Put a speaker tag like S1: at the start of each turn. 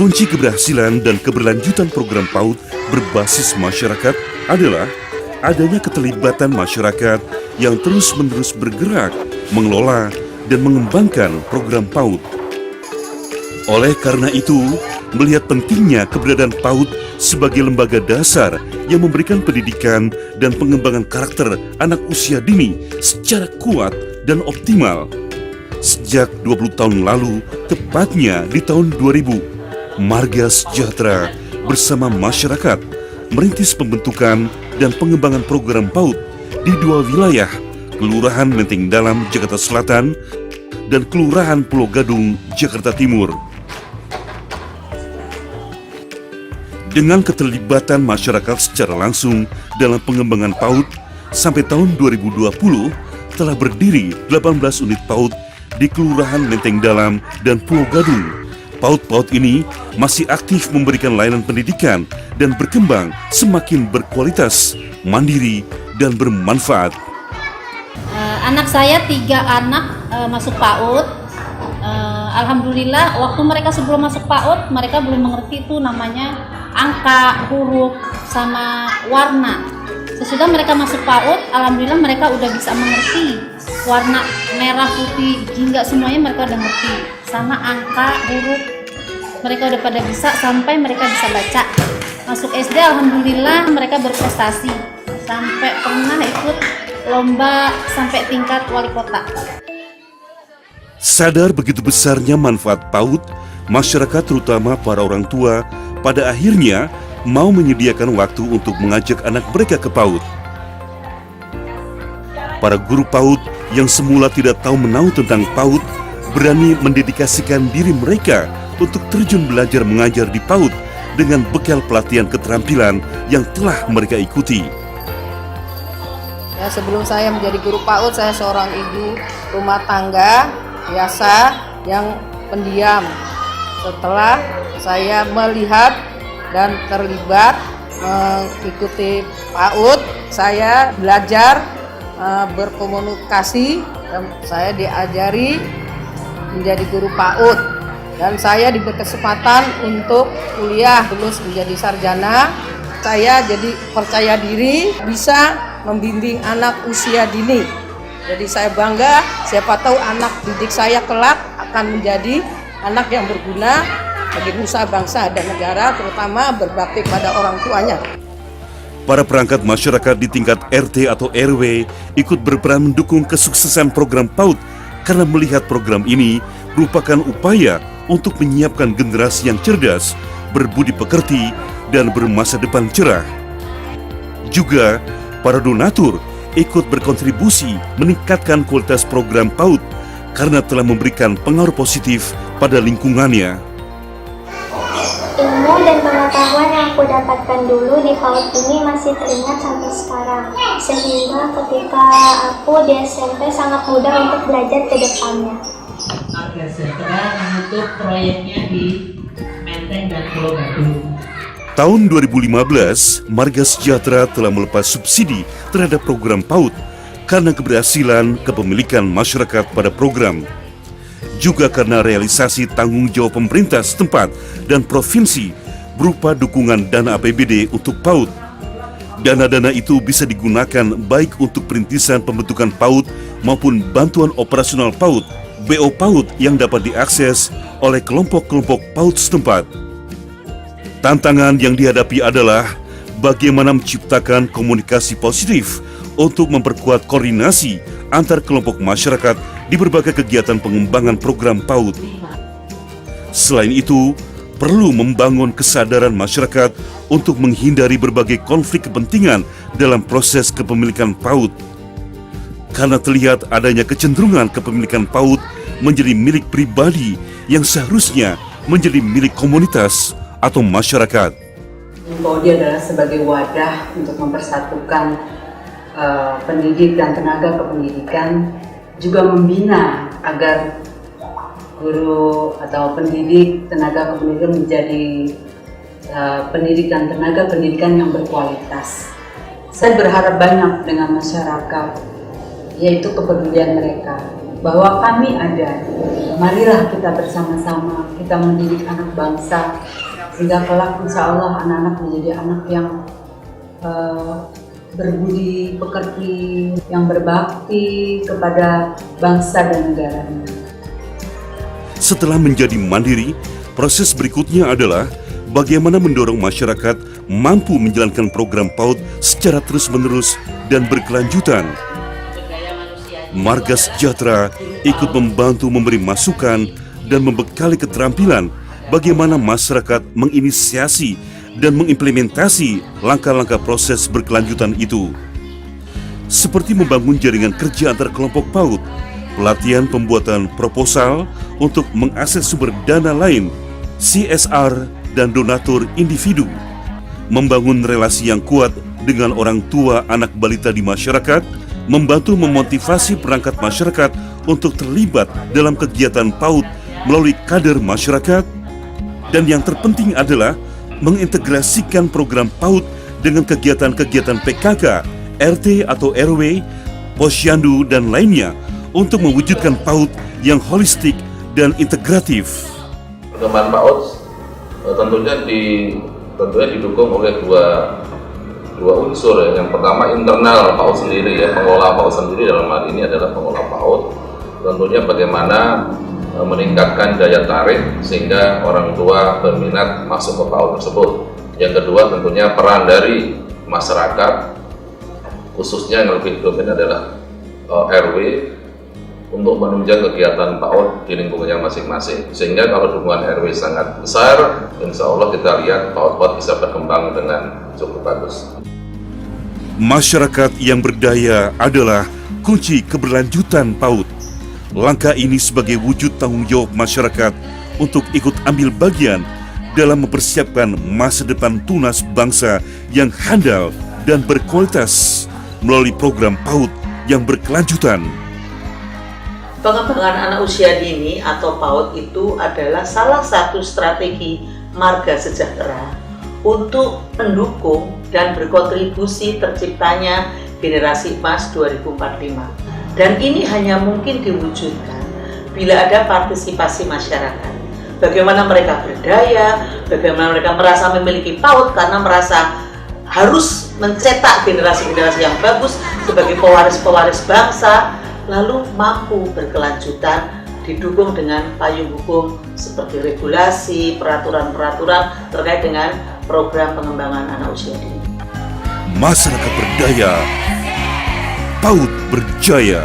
S1: Kunci keberhasilan dan keberlanjutan program PAUD berbasis masyarakat adalah adanya keterlibatan masyarakat yang terus-menerus bergerak, mengelola, dan mengembangkan program PAUD. Oleh karena itu, melihat pentingnya keberadaan PAUD sebagai lembaga dasar yang memberikan pendidikan dan pengembangan karakter anak usia dini secara kuat dan optimal. Sejak 20 tahun lalu, tepatnya di tahun 2000, Marga Sejahtera bersama masyarakat merintis pembentukan dan pengembangan program PAUD di 2 wilayah, Kelurahan Menteng Dalam, Jakarta Selatan, dan Kelurahan Pulau Gadung, Jakarta Timur. Dengan keterlibatan masyarakat secara langsung dalam pengembangan PAUD, sampai tahun 2020 telah berdiri 18 unit PAUD di Kelurahan Menteng Dalam dan Pulau Gadung. PAUD-PAUD ini masih aktif memberikan layanan pendidikan dan berkembang semakin berkualitas, mandiri, dan bermanfaat.
S2: Anak saya 3 anak masuk PAUD. Alhamdulillah waktu mereka sebelum masuk PAUD mereka belum mengerti itu namanya angka, huruf, sama warna. Sesudah mereka masuk PAUD, alhamdulillah mereka udah bisa mengerti warna merah, putih, jingga semuanya mereka udah ngerti. Sama angka, huruf, mereka udah pada bisa sampai mereka bisa baca. Masuk SD alhamdulillah mereka berprestasi sampai pernah ikut lomba sampai tingkat wali kota.
S1: Sadar begitu besarnya manfaat PAUD, masyarakat terutama para orang tua pada akhirnya mau menyediakan waktu untuk mengajak anak mereka ke PAUD. Para guru PAUD yang semula tidak tahu menahu tentang PAUD berani mendedikasikan diri mereka untuk terjun belajar mengajar di PAUD dengan bekal pelatihan keterampilan yang telah mereka ikuti.
S3: Ya, sebelum saya menjadi guru PAUD, saya seorang ibu rumah tangga biasa yang pendiam. Setelah saya melihat dan terlibat mengikuti PAUD, saya belajar berkomunikasi dan saya diajari menjadi guru PAUD. Dan saya diberi kesempatan untuk kuliah, lulus menjadi sarjana. Saya jadi percaya diri bisa membimbing anak usia dini. Jadi saya bangga, siapa tahu anak didik saya kelak akan menjadi anak yang berguna bagi nusa bangsa dan negara, terutama berbakti pada orang tuanya.
S1: Para perangkat masyarakat di tingkat RT atau RW ikut berperan mendukung kesuksesan program PAUD karena melihat program ini merupakan upaya untuk menyiapkan generasi yang cerdas, berbudi pekerti, dan bermasa depan cerah. Juga, para donatur ikut berkontribusi meningkatkan kualitas program PAUD karena telah memberikan pengaruh positif pada lingkungannya.
S4: Ilmu dan pengetahuan yang aku dapatkan dulu di PAUD ini masih teringat sampai sekarang, sehingga ketika aku di SMP sangat mudah untuk belajar ke depannya.
S5: Marga Sejahtera menutup proyeknya di Menteng dan Pulau Gadung.
S1: Tahun 2015, Marga Sejahtera telah melepas subsidi terhadap program PAUD karena keberhasilan kepemilikan masyarakat pada program. Juga karena realisasi tanggung jawab pemerintah setempat dan provinsi berupa dukungan dana APBD untuk PAUD. Dana-dana itu bisa digunakan baik untuk perintisan pembentukan PAUD maupun bantuan operasional PAUD, BO PAUD yang dapat diakses oleh kelompok-kelompok PAUD setempat. Tantangan yang dihadapi adalah bagaimana menciptakan komunikasi positif untuk memperkuat koordinasi antar kelompok masyarakat di berbagai kegiatan pengembangan program PAUD. Selain itu, perlu membangun kesadaran masyarakat untuk menghindari berbagai konflik kepentingan dalam proses kepemilikan PAUD. Karena terlihat adanya kecenderungan kepemilikan PAUD menjadi milik pribadi yang seharusnya menjadi milik komunitas atau masyarakat.
S6: PAUD adalah sebagai wadah untuk mempersatukan pendidik dan tenaga kependidikan, juga membina agar guru atau pendidik, tenaga kependidikan menjadi pendidik dan tenaga pendidikan yang berkualitas. Saya berharap banyak dengan masyarakat, yaitu kepedulian mereka. bahwa kami ada. Marilah kita bersama-sama, kita mendidik anak bangsa, sehingga kelak insya Allah anak-anak menjadi anak yang berbudi pekerti, yang berbakti kepada bangsa dan negaranya.
S1: Setelah menjadi mandiri, proses berikutnya adalah bagaimana mendorong masyarakat mampu menjalankan program PAUD secara terus-menerus dan berkelanjutan. Marga Sejahtera ikut membantu memberi masukan dan membekali keterampilan bagaimana masyarakat menginisiasi dan mengimplementasi langkah-langkah proses berkelanjutan itu. Seperti membangun jaringan kerja antar kelompok PAUD, pelatihan pembuatan proposal untuk mengakses sumber dana lain, CSR dan donatur individu, membangun relasi yang kuat dengan orang tua anak balita di masyarakat, membantu memotivasi perangkat masyarakat untuk terlibat dalam kegiatan PAUD melalui kader masyarakat, dan yang terpenting adalah mengintegrasikan program PAUD dengan kegiatan-kegiatan PKK, RT atau RW, posyandu, dan lainnya untuk mewujudkan PAUD yang holistik dan integratif.
S7: Perkembangan PAUD tentunya didukung oleh dua unsur ya. Yang pertama internal PAUD sendiri ya, pengelola PAUD sendiri dalam hal ini adalah pengelola PAUD. Tentunya bagaimana meningkatkan daya tarik sehingga orang tua berminat masuk ke PAUD tersebut. Yang kedua tentunya peran dari masyarakat, khususnya yang lebih dominan adalah RW, untuk menunjang kegiatan PAUD di lingkungannya masing-masing. Sehingga kalau dukungan RW sangat besar, insya Allah kita lihat PAUD bisa berkembang dengan cukup bagus.
S1: Masyarakat yang berdaya adalah kunci keberlanjutan PAUD. Langkah ini sebagai wujud tanggung jawab masyarakat untuk ikut ambil bagian dalam mempersiapkan masa depan tunas bangsa yang handal dan berkualitas melalui program PAUD yang berkelanjutan.
S5: Pengembangan anak usia dini atau PAUD itu adalah salah satu strategi Marga Sejahtera untuk mendukung dan berkontribusi terciptanya generasi emas 2045. Dan ini hanya mungkin diwujudkan bila ada partisipasi masyarakat. Bagaimana mereka berdaya, bagaimana mereka merasa memiliki PAUD karena merasa harus mencetak generasi-generasi yang bagus sebagai pewaris-pewaris bangsa, lalu mampu berkelanjutan didukung dengan payung hukum seperti regulasi, peraturan-peraturan terkait dengan program pengembangan anak usia dini.
S1: Masyarakat berdaya, PAUD berjaya.